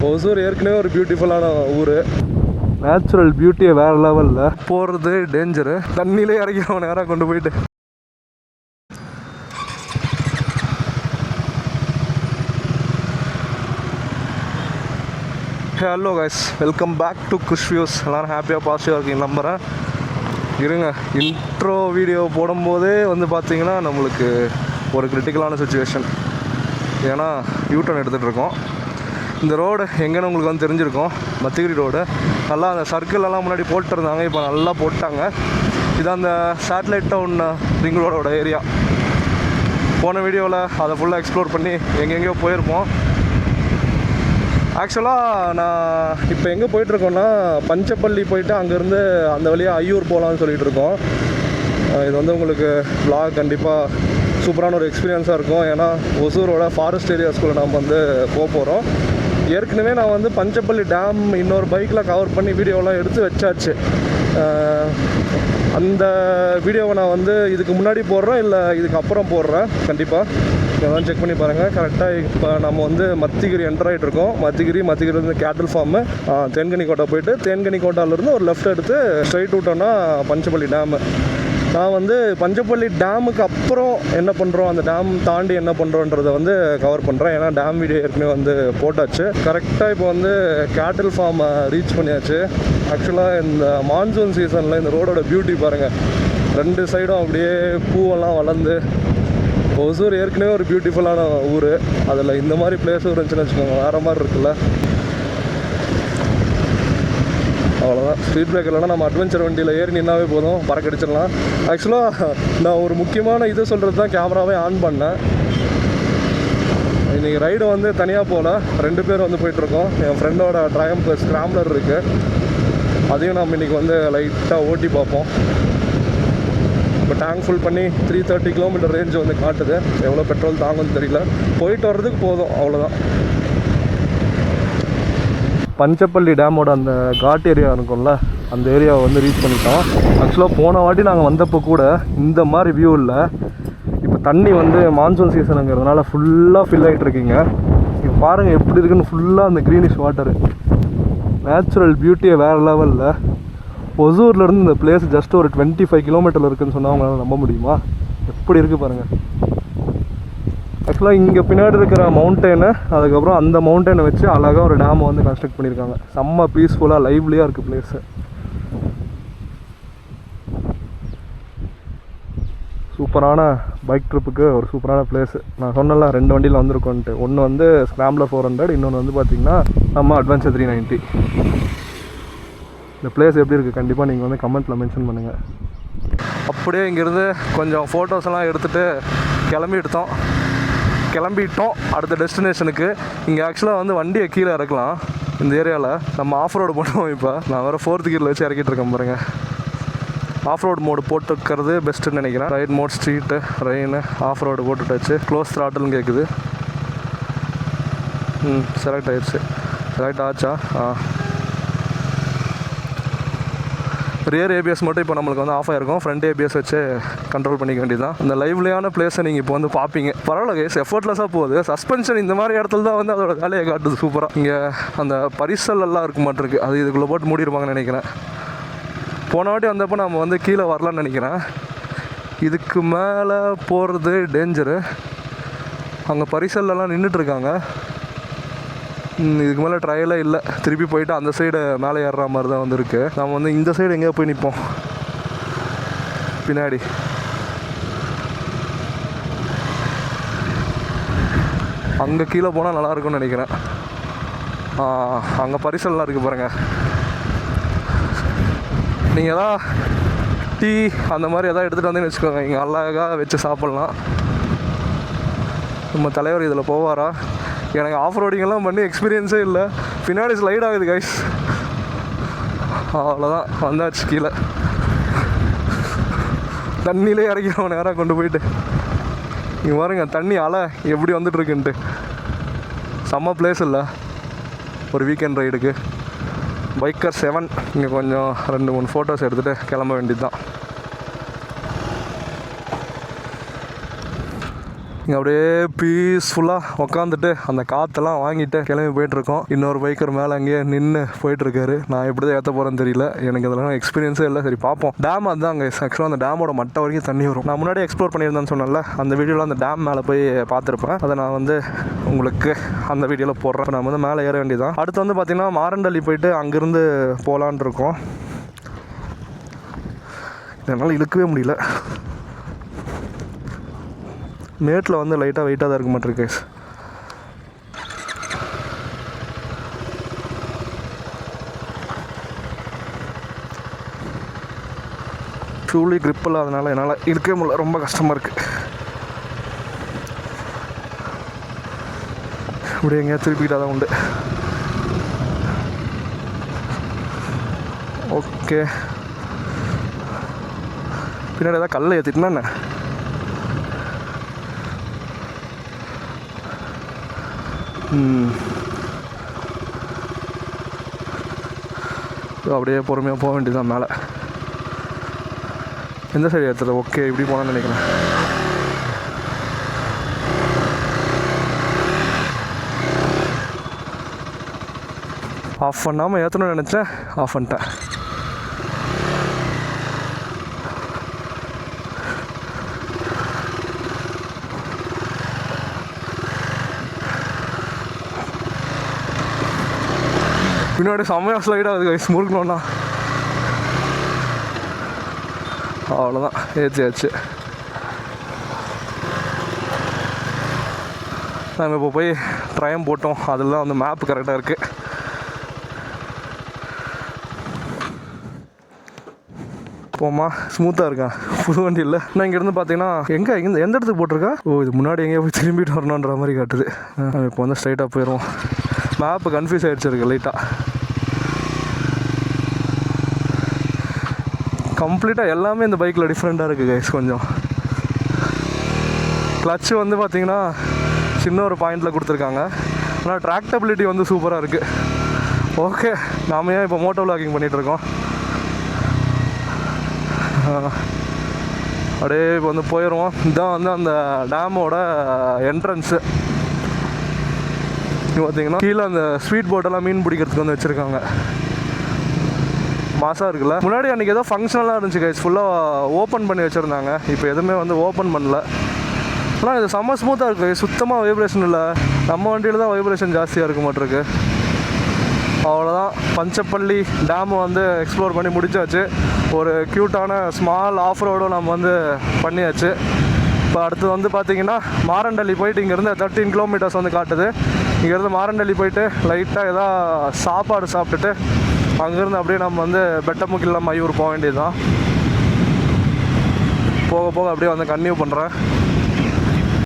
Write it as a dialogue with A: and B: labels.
A: ஒசூர் ஏற்கனவே ஒரு பியூட்டிஃபுல்லான ஊர். நேச்சுரல் பியூட்டியை வேறு லெவலில். போகிறது டேஞ்சரு. தண்ணியிலே இறக்கிறவன் நேராக கொண்டு போயிட்டு. Hello guys, welcome back to Chris views. எல்லோரும் ஹாப்பியாக பாசிட்டிவாக இருக்கீங்க நம்புகிறேன். இருங்க, இன்ட்ரோ வீடியோ போடும்போதே பார்த்தீங்கன்னா நம்மளுக்கு ஒரு கிரிட்டிக்கலான சுச்சுவேஷன். ஏன்னா யூட்டர்ன் எடுத்துகிட்டு இருக்கோம். இந்த ரோடு எங்கேன்னு உங்களுக்கு தெரிஞ்சிருக்கும். மத்திகிரி ரோடு நல்லா அந்த சர்க்கிளெல்லாம் முன்னாடி போட்டுருந்தாங்க, இப்போ நல்லா போட்டாங்க. இது அந்த சேட்டலைட் டவுன் ரிங் ரோடோட ஏரியா. போன வீடியோவில் அதை ஃபுல்லாக எக்ஸ்ப்ளோர் பண்ணி எங்கெங்கேயோ போயிருப்போம். ஆக்சுவலாக நான் இப்போ எங்கே போயிட்டுருக்கோன்னா பஞ்சப்பள்ளி போயிட்டு அங்கேருந்து அந்த வழியாக ஐயூர் போகலான்னு சொல்லிகிட்டு இருக்கோம். இது உங்களுக்கு vlog கண்டிப்பாக சூப்பரான ஒரு எக்ஸ்பீரியன்ஸாக இருக்கும். ஏன்னா ஒசூரோட ஃபாரஸ்ட் ஏரியாஸ்குள்ளே நம்ம போக போகிறோம். ஏற்கனவே நான் பஞ்சப்பள்ளி டேம் இன்னொரு பைக்கில் கவர் பண்ணி வீடியோலாம் எடுத்து வச்சாச்சு. அந்த வீடியோவை நான் இதுக்கு முன்னாடி போடுறேன், இல்லை இதுக்கு அப்புறம் போடுறேன். கண்டிப்பாக இதெல்லாம் செக் பண்ணி பாருங்கள். கரெக்டாக இப்போ நம்ம மத்திகிரி என்டர் ஆகிட்டு இருக்கோம். மத்திகிரி கேட்டில் ஃபார்மு. தேன்கனிக்கோட்டை போயிட்டு தேன்கனிக்கோட்டாலேருந்து ஒரு லெஃப்ட் எடுத்து ஸ்ட்ரைட் விட்டோன்னா பஞ்சப்பள்ளி டேமு. நான் பஞ்சப்பள்ளி டேமுக்கு அப்புறம் என்ன பண்ணுறோம், அந்த டேம் தாண்டி என்ன பண்ணுறோன்றதை கவர் பண்ணுறேன். ஏன்னா டேம் வீடியோ ஏற்கனவே போட்டாச்சு. கரெக்டாக இப்போ கேட்டில் ஃபார்மை ரீச் பண்ணியாச்சு. ஆக்சுவலாக இந்த மான்சூன் சீசனில் இந்த ரோடோட பியூட்டி பாருங்கள். ரெண்டு சைடும் அப்படியே பூவெல்லாம் வளர்ந்து. ஒசூர் ஏற்கனவே ஒரு பியூட்டிஃபுல்லான ஊர். அதில் இந்த மாதிரி பிளேஸும் இருந்துச்சுன்னு வச்சுக்கோங்க, வேறு மாதிரி இருக்குல்ல. அவ்வளோதான். ஸ்ட்ரீட் பிரேக் இல்லைனா நம்ம அட்வென்ச்சர் வண்டியில் ஏறி நின்னாவே போதும், பறக்கடிச்சிடலாம். ஆக்சுவலாக நான் ஒரு முக்கியமான இது சொல்கிறது தான் கேமராவே ஆன் பண்ணேன். இன்றைக்கி ரைடு தனியாக போகல, 2 பேர் போயிட்டுருக்கோம். என் ஃப்ரெண்டோட ட்ரையம்ப் ஸ்க்ராம்லர் இருக்குது, அதையும் நம்ம இன்றைக்கி லைட்டாக ஓட்டி பார்ப்போம். இப்போ டேங்க் ஃபுல் பண்ணி 330 கிலோமீட்டர் ரேஞ்சு காட்டுது. எவ்வளோ பெட்ரோல் தாங்கும்னு தெரியல. போயிட்டு வர்றதுக்கு போதும், அவ்வளோதான். பஞ்சப்பள்ளி டேமோட அந்த காட் ஏரியா இருக்கும்ல, அந்த ஏரியாவை ரீச் பண்ணிட்டோம். ஆக்சுவலாக போன வாட்டி நாங்கள் வந்தப்போ கூட இந்த மாதிரி வியூ இல்லை. இப்போ தண்ணி மான்சூன் சீசனுங்கிறதுனால ஃபுல்லாக ஃபில் ஆகிட்டு இருக்கீங்க. இப்போ பாருங்கள் எப்படி இருக்குன்னு. ஃபுல்லாக அந்த க்ரீனிஷ் வாட்டரு. நேச்சுரல் பியூட்டியை வேறு லெவலில். ஒசூர்லேருந்து இந்த பிளேஸ் ஜஸ்ட் ஒரு 25 கிலோமீட்டரில் இருக்குதுன்னு சொன்னால் அவங்களால நம்ப முடியுமா? எப்படி இருக்குது பாருங்கள். ஆக்சுவலாக இங்கே பின்னாடி இருக்கிற மவுண்டெயினு, அதுக்கப்புறம் அந்த மவுண்டெயினை வச்சு அழகாக ஒரு டேமை கன்ஸ்ட்ரக்ட் பண்ணியிருக்காங்க. செம்ம பீஸ்ஃபுல்லாக லைவ்லியாக இருக்குது பிளேஸு. சூப்பரான பைக் ட்ரிப்புக்கு ஒரு சூப்பரான பிளேஸு. நான் சொன்னல 2 வண்டியில் வந்திருக்கோன்ட்டு. ஒன்று ஸ்க்ராம்லர் 400, இன்னொன்று பார்த்திங்கன்னா நம்ம அட்வென்ச்சர் 390. இந்த பிளேஸ் எப்படி இருக்குது கண்டிப்பாக நீங்கள் கமெண்ட்டில் மென்ஷன் பண்ணுங்கள். அப்படியே இங்கேருந்து கொஞ்சம் ஃபோட்டோஸ் எல்லாம் எடுத்துகிட்டு கிளம்பிட்டோம் அடுத்த டெஸ்டினேஷனுக்கு. இங்கே ஆக்சுவலாக வண்டியை கீழே இறக்கலாம். இந்த ஏரியாவில் நம்ம ஆஃப் ரோடு போட்டோம். இப்போ நான் வேறு 4th கியரில் வச்சு இறக்கிட்டு இருக்கேன் பாருங்கள். ஆஃப் ரோடு மோடு போட்டுக்கிறது பெஸ்ட்டுன்னு நினைக்கிறேன். Right mode, street, rain, off road போட்டுட்டு வச்சு க்ளோஸ் த்ராட்டில்னு கேட்குது. செலக்ட் ஆயிடுச்சு. செலக்ட் ஆச்சா? ரியர் ஏபிஎஸ் மட்டும் இப்போ நம்மளுக்கு ஆஃப் ஆகிருக்கும். ஃப்ரண்ட் ஏபிஎஸ் வச்சு கண்ட்ரோல் பண்ணிக்க வேண்டியதான். இந்த லைவ்லியான பிளேஸை நீங்கள் இப்போ பார்ப்பீங்க. பரவாயில்ல கைஸ், எஃபர்ட்லெஸ்ஸாக போகுது. சஸ்பென்ஷன் இந்த மாதிரி இடத்துல தான் அதோட வேலையை காட்டுது சூப்பராக. இங்கே அந்த பரிசல் எல்லாம் இருக்க மாட்டிருக்கு, அது இதுக்குள்ளே போட்டு மூடிருப்பாங்கன்னு நினைக்கிறேன். போன வாட்டி வந்தப்போ நம்ம கீழே வரலான்னு நினைக்கிறேன். இதுக்கு மேலே போகிறது டேஞ்சரு. அங்கே பரிசல்லாம் நின்றுட்டுருக்காங்க. இதுக்கு மேலே ட்ரையலே இல்லை. திருப்பி போயிட்டு அந்த சைடு மேலே ஏறுற மாதிரி தான் இருக்குது. நம்ம இந்த சைடு எங்கேயோ போய் நிற்போம். பின்னாடி அங்கே கீழே போனால் நல்லாயிருக்கும்னு நினைக்கிறேன். அங்கே பரிசல்லாம் இருக்குது பாருங்கள். நீங்கள் எதாவது டீ அந்த மாதிரி எதாவது எடுத்துகிட்டு வந்தேன்னு வச்சுக்கோங்க, இங்கே அழகாக வச்சு சாப்பிட்லாம். நம்ம தலைவர் இதில் போவாரா? எனக்கு ஆஃப் ரோடிங்கெல்லாம் பண்ணி எக்ஸ்பீரியன்ஸே இல்லை. பின்னாடி ஸ்லைட் ஆகுது கைஸ். அவ்வளோதான், வந்தாச்சு கீழே. தண்ணியிலே இறக்கிறவன் நேராக கொண்டு போயிட்டு. இங்கே பாருங்க தண்ணி அலை எப்படி வந்துட்டுருக்குன்ட்டு. செம்ம பிளேஸ் இல்லை ஒரு வீக்கெண்ட் ரைடுக்கு. பைக்கர் 7 இங்கே கொஞ்சம் 2-3 ஃபோட்டோஸ் எடுத்துகிட்டு கிளம்ப வேண்டியது தான். இங்கே அப்படியே பீஸ்ஃபுல்லாக உட்காந்துட்டு அந்த காற்றெல்லாம் வாங்கிட்டு கிளம்பி போயிட்டுருக்கோம். இன்னொரு பைக்கர் மேலே அங்கேயே நின்று போயிட்டுருக்காரு. நான் எப்படி தான் ஏற்ற போகிறேன்னு தெரியல, எனக்கு இதெல்லாம் எக்ஸ்பீரியன்ஸே இல்லை. சரி பார்ப்போம். டேம் அதுதான் அங்கே ஆக்சுவலாக அந்த டேமோட மட்டை வரைக்கும் தண்ணி வரும். நான் முன்னாடி எக்ஸ்ப்ளோர் பண்ணியிருந்தேன்னு சொன்னேன்ல, அந்த வீடியோவில் அந்த டேம் மேலே போய் பார்த்துருப்பேன். அதை நான் வந்து உங்களுக்கு அந்த வீடியோவில் போடுறேன். இப்போ நம்ம வந்து மேலே ஏற வேண்டியதான். அடுத்து வந்து பார்த்திங்கன்னா மாரண்டள்ளி போயிட்டு அங்கேருந்து போகலான் இருக்கோம். என்னால் இழுக்கவே முடியல. மேட்டில் வந்து லைட்டாக வெயிட்டாக தான் இருக்க மாட்டிருக்கு. ஷூலி க்ரிப் இல்லாதனால என்னால் இழுக்கவே முடியல, ரொம்ப கஷ்டமாக இருக்குது. இப்படி எங்கேயா திருப்பிக்கிட்டால் தான் உண்டு. ஓகே, பின்னாடி ஏதாவது கல்லை ஏற்றிட்டுனா என்ன? அப்படியே பொறுமையாக போக வேண்டியதுதான் மேலே. எந்த சைடு ஏற்றுறது? ஓகே, இப்படி போனான்னு நினைக்கிறேன். ஆஃப் பண்ணாமல் ஏற்றணும்னு நினச்சேன், ஆஃப் பண்ணிட்டேன். பின்னாடி செம்மையாக ஸ்லைடாக இருக்குது கைஸ், முறுக்கணும்னா. அவ்வளோதான், ஏற்றியாச்சு. நம்ம இப்போ போய் ட்ரையம் போட்டோம், அதெல்லாம் வந்து மேப்பு கரெக்டாக இருக்குது. போமா, ஸ்மூத்தாக இருக்கா புது வண்டி இல்லை. நான் இங்கேருந்து பார்த்தீங்கன்னா எங்கே எந்த இடத்துக்கு போட்டிருக்கா? ஓ, இது முன்னாடி எங்கேயோ போய் திரும்பிட்டு வரணுன்ற மாதிரி காட்டுது. நம்ம இப்போ வந்து ஸ்ட்ரைட்டாக போயிடுவோம். மேப்பு கன்ஃபியூஸ் ஆகிடுச்சிருக்கு லைட்டாக. கம்ப்ளீட்டாக எல்லாமே இந்த பைக்கில் டிஃப்ரெண்ட்டாக இருக்குது கைஸ். கொஞ்சம் கிளச்சு வந்து பார்த்திங்கன்னா சின்ன ஒரு பாயிண்டில் கொடுத்துருக்காங்க. ஆனால் ட்ராக்டபிலிட்டி வந்து சூப்பராக இருக்குது. ஓகே, நாம ஏன் இப்போ மோட்டோ விளாகிங் பண்ணிகிட்ருக்கோம். அப்படியே இப்போ வந்து போயிடுவோம். இதுதான் வந்து அந்த டேமோட என்ட்ரன்ஸு. பார்த்தீங்கன்னா கீழே அந்த ஸ்வீட் போட்டெல்லாம் மீன் பிடிக்கிறதுக்கு வந்து வச்சுருக்காங்க. மாசாக இருக்குல்ல. முன்னாடி அன்றைக்கி ஏதோ ஃபங்க்ஷனெலாம் இருந்துச்சு கைஸ், ஃபுல்லாக ஓப்பன் பண்ணி வச்சுருந்தாங்க. இப்போ எதுவுமே வந்து ஓப்பன் பண்ணல. ஆனால் இது செம்ம ஸ்மூத்தாக இருக்குது, சுத்தமாக வைப்ரேஷன் இல்லை. நம்ம வண்டியில் தான் வைப்ரேஷன் ஜாஸ்தியாக இருக்க மாட்டிருக்கு. அவ்வளோதான், பஞ்சப்பள்ளி டேமு வந்து எக்ஸ்ப்ளோர் பண்ணி முடிச்சாச்சு. ஒரு க்யூட்டான ஸ்மால் ஆஃப் ரோடும் நம்ம வந்து பண்ணியாச்சு. இப்போ அடுத்து வந்து பார்த்திங்கன்னா மாரண்டள்ளி போயிட்டு இங்கேருந்து 13 கிலோமீட்டர்ஸ் வந்து காட்டுது. இங்கேருந்து மாரண்டள்ளி போயிட்டு லைட்டாக எதாவது சாப்பாடு சாப்பிட்டுட்டு அங்கேருந்து அப்படியே நம்ம வந்து பெட்டமுக்கில் மையூர் போக வேண்டியது தான். போக போக அப்படியே வந்து கன்டினியூ பண்ணுறேன்.